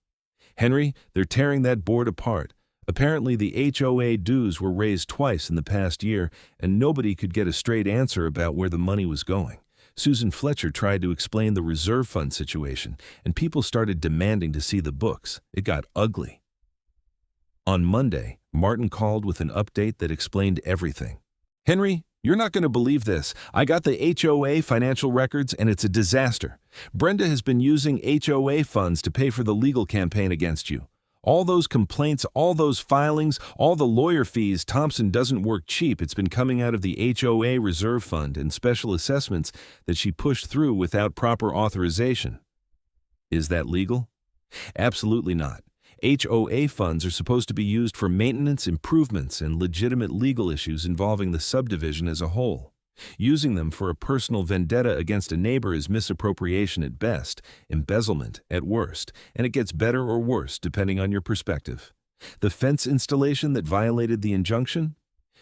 Henry, they're tearing that board apart. Apparently, the HOA dues were raised twice in the past year, and nobody could get a straight answer about where the money was going. Susan Fletcher tried to explain the reserve fund situation, and people started demanding to see the books. It got ugly. On Monday, Martin called with an update that explained everything. Henry, you're not going to believe this. I got the HOA financial records, and it's a disaster. Brenda has been using HOA funds to pay for the legal campaign against you. All those complaints, all those filings, all the lawyer fees, Thompson doesn't work cheap. It's been coming out of the HOA reserve fund and special assessments that she pushed through without proper authorization. Is that legal? Absolutely not. HOA funds are supposed to be used for maintenance, improvements, and legitimate legal issues involving the subdivision as a whole. Using them for a personal vendetta against a neighbor is misappropriation at best, embezzlement at worst, and it gets better or worse depending on your perspective. The fence installation that violated the injunction?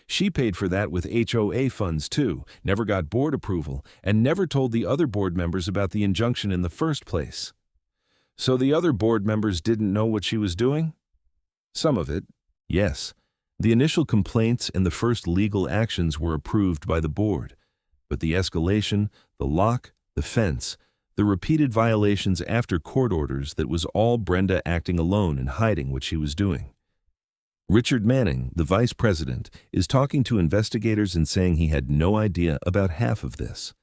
She paid for that with HOA funds too, never got board approval, and never told the other board members about the injunction in the first place. So the other board members didn't know what she was doing? Some of it, yes. The initial complaints and the first legal actions were approved by the board, but the escalation, the lock, the fence, the repeated violations after court orders, that was all Brenda acting alone and hiding what she was doing. Richard Manning, the vice president, is talking to investigators and saying he had no idea about half of this.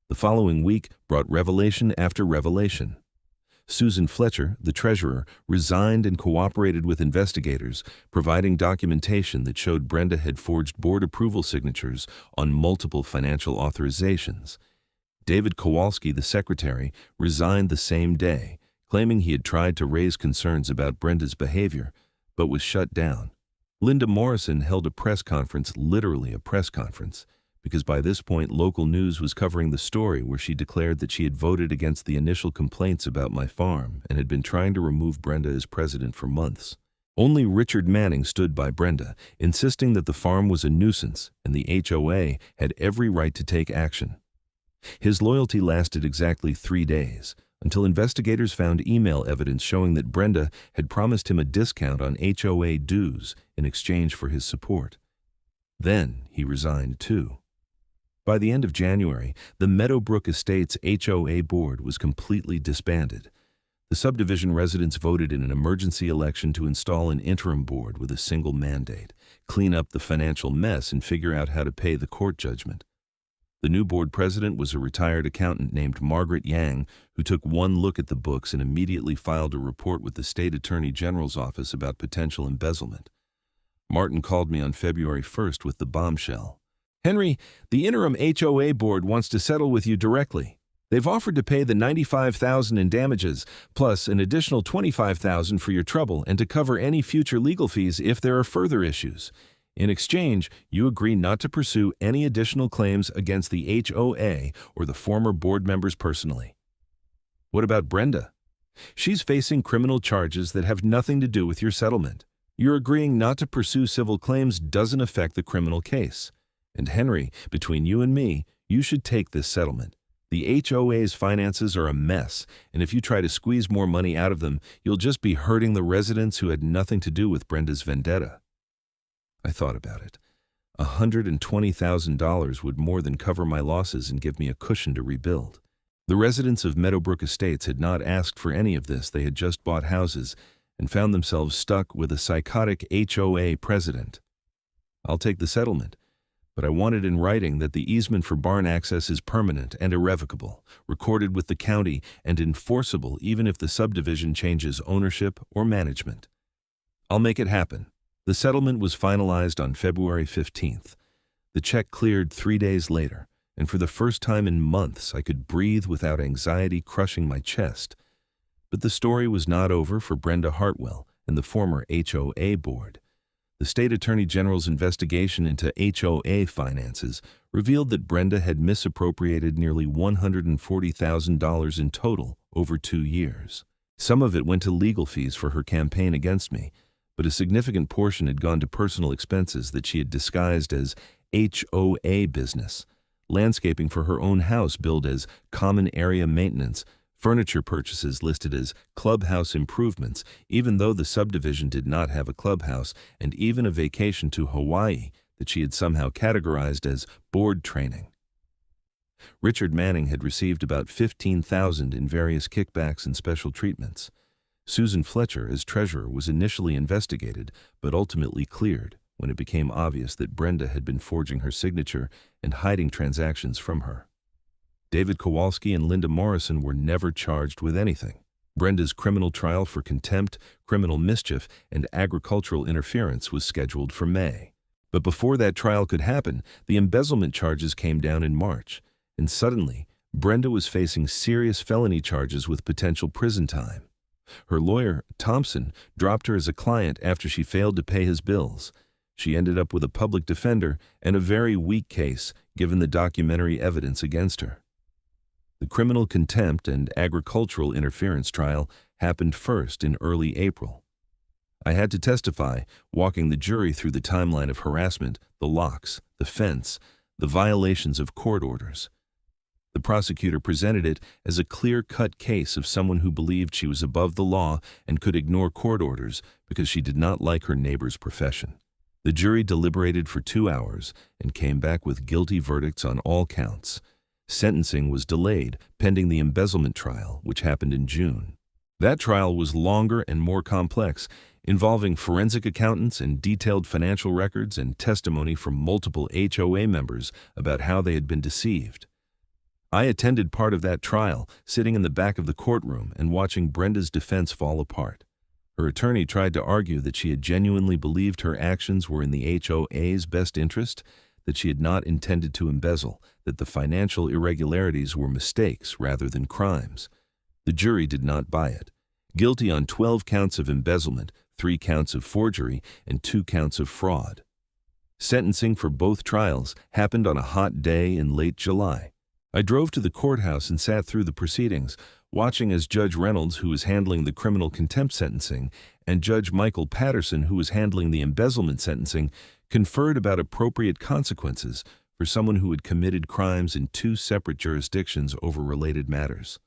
The following week brought revelation after revelation. Susan Fletcher, the treasurer, resigned and cooperated with investigators, providing documentation that showed Brenda had forged board approval signatures on multiple financial authorizations. David Kowalski, the secretary, resigned the same day, claiming he had tried to raise concerns about Brenda's behavior, but was shut down. Linda Morrison held a press conference, literally a press conference, because by this point local news was covering the story where she declared that she had voted against the initial complaints about my farm and had been trying to remove Brenda as president for months. Only Richard Manning stood by Brenda, insisting that the farm was a nuisance and the HOA had every right to take action. His loyalty lasted exactly 3 days, until investigators found email evidence showing that Brenda had promised him a discount on HOA dues in exchange for his support. Then he resigned too. By the end of January, the Meadowbrook Estates HOA board was completely disbanded. The subdivision residents voted in an emergency election to install an interim board with a single mandate, clean up the financial mess and figure out how to pay the court judgment. The new board president was a retired accountant named Margaret Yang, who took one look at the books and immediately filed a report with the state attorney general's office about potential embezzlement. Martin called me on February 1st with the bombshell. Henry, the interim HOA board wants to settle with you directly. They've offered to pay the $95,000 in damages, plus an additional $25,000 for your trouble and to cover any future legal fees if there are further issues. In exchange, you agree not to pursue any additional claims against the HOA or the former board members personally. What about Brenda? She's facing criminal charges that have nothing to do with your settlement. Your agreeing not to pursue civil claims doesn't affect the criminal case. And Henry, between you and me, you should take this settlement. The HOA's finances are a mess, and if you try to squeeze more money out of them, you'll just be hurting the residents who had nothing to do with Brenda's vendetta. I thought about it. $120,000 would more than cover my losses and give me a cushion to rebuild. The residents of Meadowbrook Estates had not asked for any of this. They had just bought houses and found themselves stuck with a psychotic HOA president. I'll take the settlement, but I wanted in writing that the easement for barn access is permanent and irrevocable, recorded with the county, and enforceable even if the subdivision changes ownership or management. I'll make it happen. The settlement was finalized on February 15th. The check cleared 3 days later, and for the first time in months I could breathe without anxiety crushing my chest. But the story was not over for Brenda Hartwell and the former HOA board. The state attorney general's investigation into HOA finances revealed that Brenda had misappropriated nearly $140,000 in total over 2 years. Some of it went to legal fees for her campaign against me, but a significant portion had gone to personal expenses that she had disguised as HOA business, landscaping for her own house billed as common area maintenance, furniture purchases listed as clubhouse improvements, even though the subdivision did not have a clubhouse, and even a vacation to Hawaii that she had somehow categorized as board training. Richard Manning had received about $15,000 in various kickbacks and special treatments. Susan Fletcher, as treasurer, was initially investigated, but ultimately cleared when it became obvious that Brenda had been forging her signature and hiding transactions from her. David Kowalski and Linda Morrison were never charged with anything. Brenda's criminal trial for contempt, criminal mischief, and agricultural interference was scheduled for May. But before that trial could happen, the embezzlement charges came down in March, and suddenly, Brenda was facing serious felony charges with potential prison time. Her lawyer, Thompson, dropped her as a client after she failed to pay his bills. She ended up with a public defender and a very weak case given the documentary evidence against her. The criminal contempt and agricultural interference trial happened first in early April. I had to testify, walking the jury through the timeline of harassment, the locks, the fence, the violations of court orders. The prosecutor presented it as a clear-cut case of someone who believed she was above the law and could ignore court orders because she did not like her neighbor's profession. The jury deliberated for 2 hours and came back with guilty verdicts on all counts. Sentencing was delayed pending the embezzlement trial, which happened in June. That trial was longer and more complex, involving forensic accountants and detailed financial records and testimony from multiple HOA members about how they had been deceived. I attended part of that trial, sitting in the back of the courtroom and watching Brenda's defense fall apart. Her attorney tried to argue that she had genuinely believed her actions were in the HOA's best interest, that she had not intended to embezzle, that the financial irregularities were mistakes rather than crimes. The jury did not buy it. Guilty on 12 counts of embezzlement, 3 counts of forgery, and 2 counts of fraud. Sentencing for both trials happened on a hot day in late July. I drove to the courthouse and sat through the proceedings, watching as Judge Reynolds, who was handling the criminal contempt sentencing, and Judge Michael Patterson, who was handling the embezzlement sentencing, conferred about appropriate consequences for someone who had committed crimes in 2 separate jurisdictions over related matters.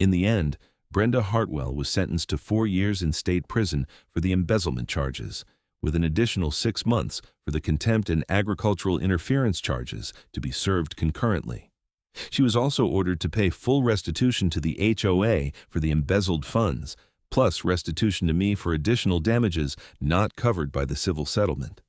In the end, Brenda Hartwell was sentenced to 4 years in state prison for the embezzlement charges, with an additional 6 months for the contempt and agricultural interference charges to be served concurrently. She was also ordered to pay full restitution to the HOA for the embezzled funds, plus restitution to me for additional damages not covered by the civil settlement.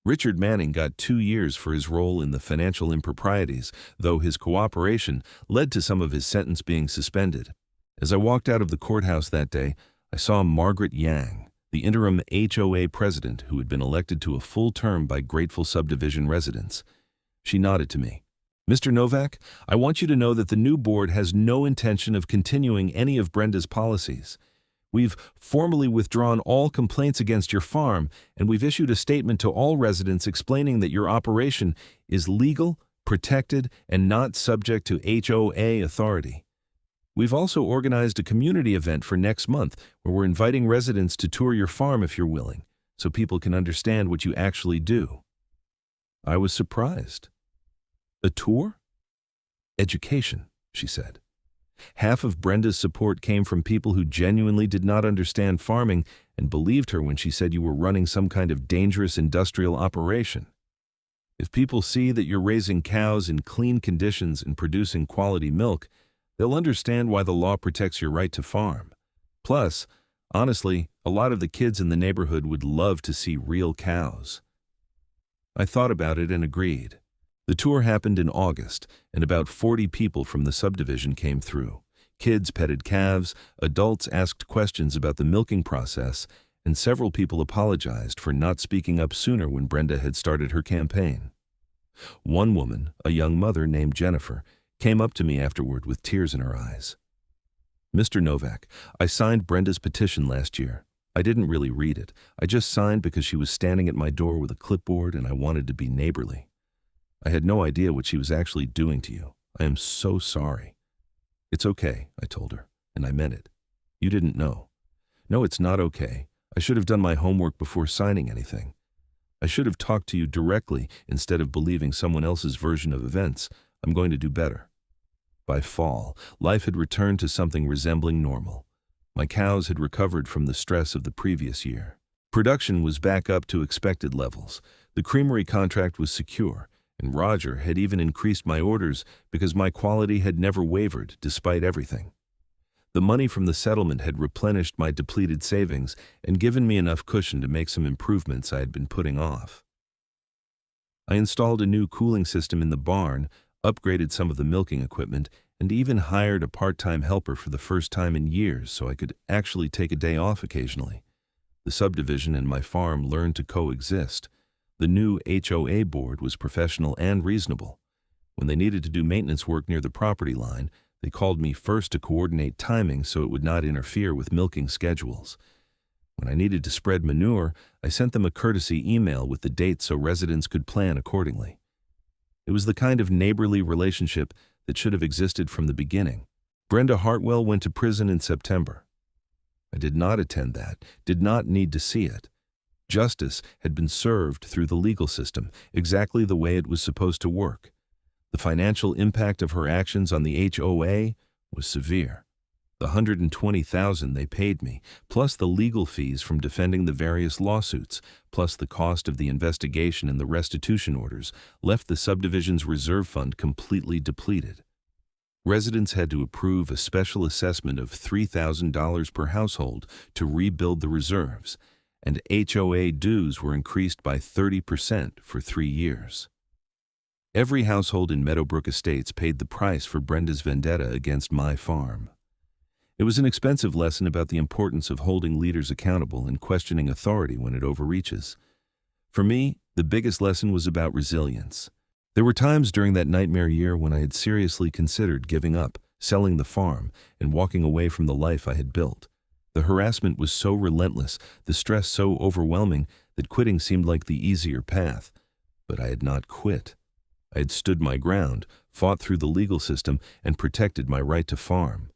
Richard Manning got 2 years for his role in the financial improprieties, though his cooperation led to some of his sentence being suspended. As I walked out of the courthouse that day, I saw Margaret Yang, the interim HOA president who had been elected to a full term by grateful subdivision residents. She nodded to me. "Mr. Novak, I want you to know that the new board has no intention of continuing any of Brenda's policies. We've formally withdrawn all complaints against your farm, and we've issued a statement to all residents explaining that your operation is legal, protected, and not subject to HOA authority. We've also organized a community event for next month where we're inviting residents to tour your farm if you're willing, so people can understand what you actually do." I was surprised. A tour? Education, she said. Half of Brenda's support came from people who genuinely did not understand farming and believed her when she said you were running some kind of dangerous industrial operation. If people see that you're raising cows in clean conditions and producing quality milk, they'll understand why the law protects your right to farm. Plus, honestly, a lot of the kids in the neighborhood would love to see real cows. I thought about it and agreed. The tour happened in August, and about 40 people from the subdivision came through. Kids petted calves, adults asked questions about the milking process, and several people apologized for not speaking up sooner when Brenda had started her campaign. One woman, a young mother named Jennifer, came up to me afterward with tears in her eyes. "Mr. Novak, I signed Brenda's petition last year. I didn't really read it. I just signed because she was standing at my door with a clipboard and I wanted to be neighborly. I had no idea what she was actually doing to you. I am so sorry." "It's okay," I told her, and I meant it. "You didn't know." "No, it's not okay. I should have done my homework before signing anything. I should have talked to you directly instead of believing someone else's version of events. I'm going to do better." By fall, life had returned to something resembling normal. My cows had recovered from the stress of the previous year. Production was back up to expected levels. The creamery contract was secure, and Roger had even increased my orders because my quality had never wavered despite everything. The money from the settlement had replenished my depleted savings and given me enough cushion to make some improvements I had been putting off. I installed a new cooling system in the barn, upgraded some of the milking equipment, and even hired a part-time helper for the first time in years so I could actually take a day off occasionally. The subdivision and my farm learned to coexist. The new HOA board was professional and reasonable. When they needed to do maintenance work near the property line, they called me first to coordinate timing so it would not interfere with milking schedules. When I needed to spread manure, I sent them a courtesy email with the date so residents could plan accordingly. It was the kind of neighborly relationship that should have existed from the beginning. Brenda Hartwell went to prison in September. I did not attend that, did not need to see it. Justice had been served through the legal system, exactly the way it was supposed to work. The financial impact of her actions on the HOA was severe. The $120,000 they paid me, plus the legal fees from defending the various lawsuits, plus the cost of the investigation and the restitution orders, left the subdivision's reserve fund completely depleted. Residents had to approve a special assessment of $3,000 per household to rebuild the reserves, and HOA dues were increased by 30% for 3 years. Every household in Meadowbrook Estates paid the price for Brenda's vendetta against my farm. It was an expensive lesson about the importance of holding leaders accountable and questioning authority when it overreaches. For me, the biggest lesson was about resilience. There were times during that nightmare year when I had seriously considered giving up, selling the farm, and walking away from the life I had built. The harassment was so relentless, the stress so overwhelming, that quitting seemed like the easier path. But I had not quit. I had stood my ground, fought through the legal system, and protected my right to farm.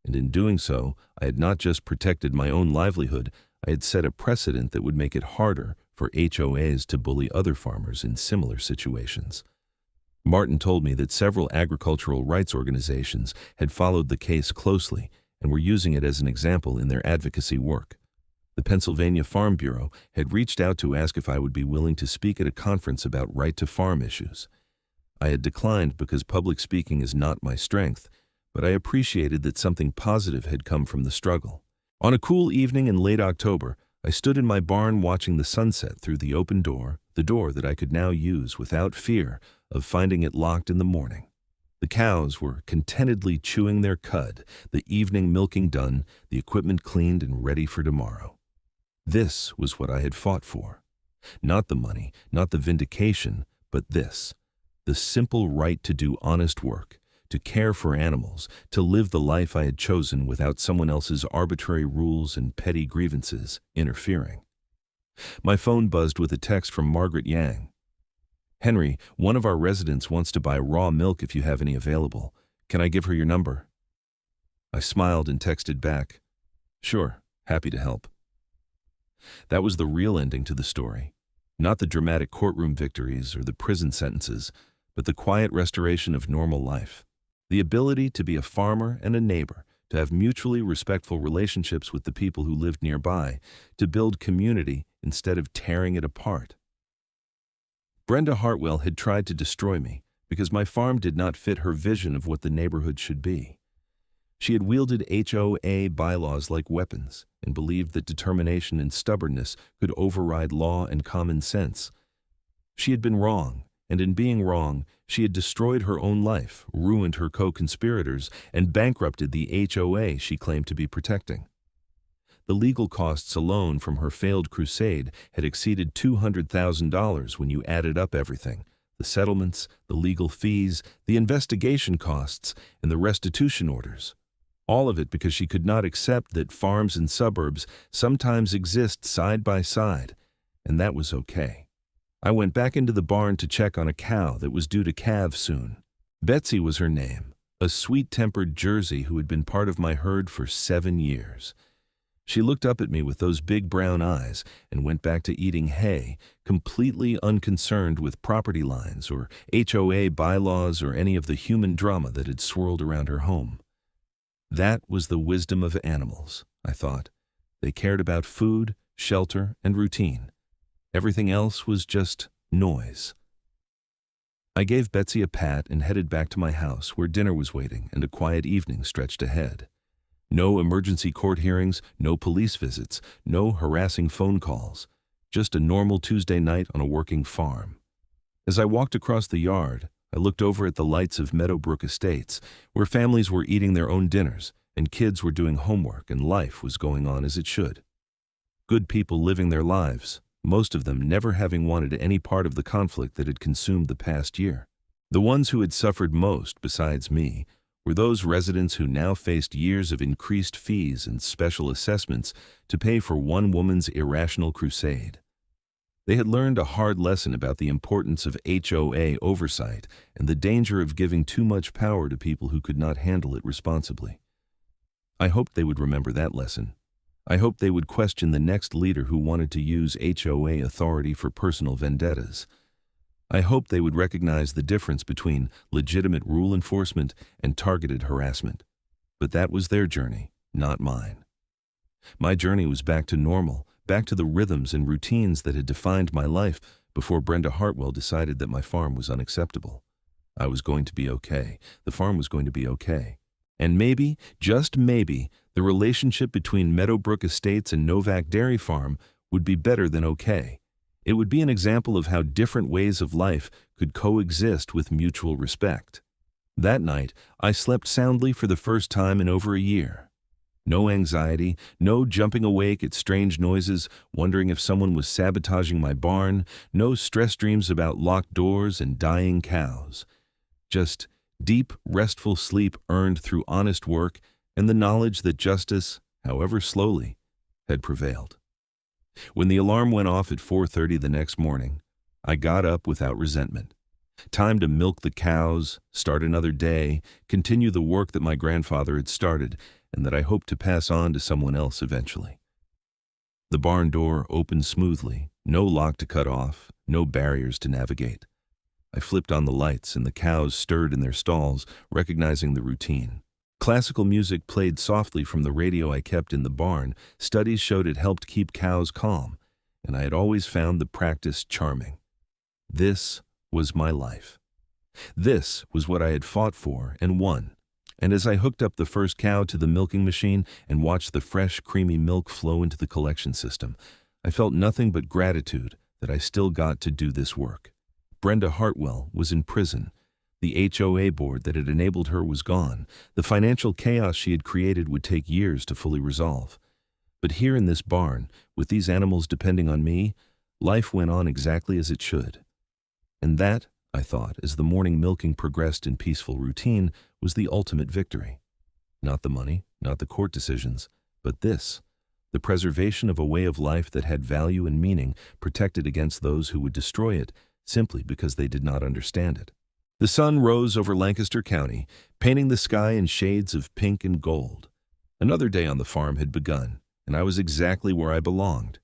And in doing so, I had not just protected my own livelihood, I had set a precedent that would make it harder for HOAs to bully other farmers in similar situations. Martin told me that several agricultural rights organizations had followed the case closely and were using it as an example in their advocacy work. The Pennsylvania Farm Bureau had reached out to ask if I would be willing to speak at a conference about right-to-farm issues. I had declined because public speaking is not my strength, but I appreciated that something positive had come from the struggle. On a cool evening in late October, I stood in my barn watching the sunset through the open door, the door that I could now use without fear of finding it locked in the morning. The cows were contentedly chewing their cud, the evening milking done, the equipment cleaned and ready for tomorrow. This was what I had fought for. Not the money, not the vindication, but this. The simple right to do honest work, to care for animals, to live the life I had chosen without someone else's arbitrary rules and petty grievances interfering. My phone buzzed with a text from Margaret Yang. "Henry, one of our residents wants to buy raw milk if you have any available. Can I give her your number?" I smiled and texted back, "Sure, happy to help." That was the real ending to the story. Not the dramatic courtroom victories or the prison sentences, but the quiet restoration of normal life. The ability to be a farmer and a neighbor, to have mutually respectful relationships with the people who lived nearby, to build community instead of tearing it apart. Brenda Hartwell had tried to destroy me because my farm did not fit her vision of what the neighborhood should be. She had wielded HOA bylaws like weapons and believed that determination and stubbornness could override law and common sense. She had been wrong, and in being wrong, she had destroyed her own life, ruined her co-conspirators, and bankrupted the HOA she claimed to be protecting. The legal costs alone from her failed crusade had exceeded $200,000 when you added up everything: the settlements, the legal fees, the investigation costs, and the restitution orders. All of it because she could not accept that farms and suburbs sometimes exist side by side, and that was okay. I went back into the barn to check on a cow that was due to calve soon. Betsy was her name, a sweet-tempered Jersey who had been part of my herd for 7 years. She looked up at me with those big brown eyes and went back to eating hay, completely unconcerned with property lines or HOA bylaws or any of the human drama that had swirled around her home. That was the wisdom of animals, I thought. They cared about food, shelter, and routine. Everything else was just noise. I gave Betsy a pat and headed back to my house where dinner was waiting and a quiet evening stretched ahead. No emergency court hearings, no police visits, no harassing phone calls. Just a normal Tuesday night on a working farm. As I walked across the yard, I looked over at the lights of Meadowbrook Estates, where families were eating their own dinners and kids were doing homework and life was going on as it should. Good people living their lives, most of them never having wanted any part of the conflict that had consumed the past year. The ones who had suffered most, besides me, were those residents who now faced years of increased fees and special assessments to pay for one woman's irrational crusade. They had learned a hard lesson about the importance of HOA oversight and the danger of giving too much power to people who could not handle it responsibly. I hoped they would remember that lesson. I hoped they would question the next leader who wanted to use HOA authority for personal vendettas. I hoped they would recognize the difference between legitimate rule enforcement and targeted harassment. But that was their journey, not mine. My journey was back to normal, back to the rhythms and routines that had defined my life before Brenda Hartwell decided that my farm was unacceptable. I was going to be okay. The farm was going to be okay. And maybe, just maybe, the relationship between Meadowbrook Estates and Novak Dairy Farm would be better than okay. It would be an example of how different ways of life could coexist with mutual respect. That night, I slept soundly for the first time in over a year. No anxiety, no jumping awake at strange noises, wondering if someone was sabotaging my barn, no stress dreams about locked doors and dying cows. Just deep, restful sleep earned through honest work and the knowledge that justice, however slowly, had prevailed. When the alarm went off at 4:30 the next morning, I got up without resentment. Time to milk the cows, start another day, continue the work that my grandfather had started and that I hoped to pass on to someone else eventually. The barn door opened smoothly, no lock to cut off, no barriers to navigate. I flipped on the lights and the cows stirred in their stalls, recognizing the routine. Classical music played softly from the radio I kept in the barn. Studies showed it helped keep cows calm, and I had always found the practice charming. This was my life. This was what I had fought for and won. And as I hooked up the first cow to the milking machine and watched the fresh, creamy milk flow into the collection system, I felt nothing but gratitude that I still got to do this work. Brenda Hartwell was in prison. The HOA board that had enabled her was gone. The financial chaos she had created would take years to fully resolve. But here in this barn, with these animals depending on me, life went on exactly as it should. And that, I thought, as the morning milking progressed in peaceful routine, was the ultimate victory. Not the money, not the court decisions, but this, the preservation of a way of life that had value and meaning, protected against those who would destroy it simply because they did not understand it. The sun rose over Lancaster County, painting the sky in shades of pink and gold. Another day on the farm had begun, and I was exactly where I belonged,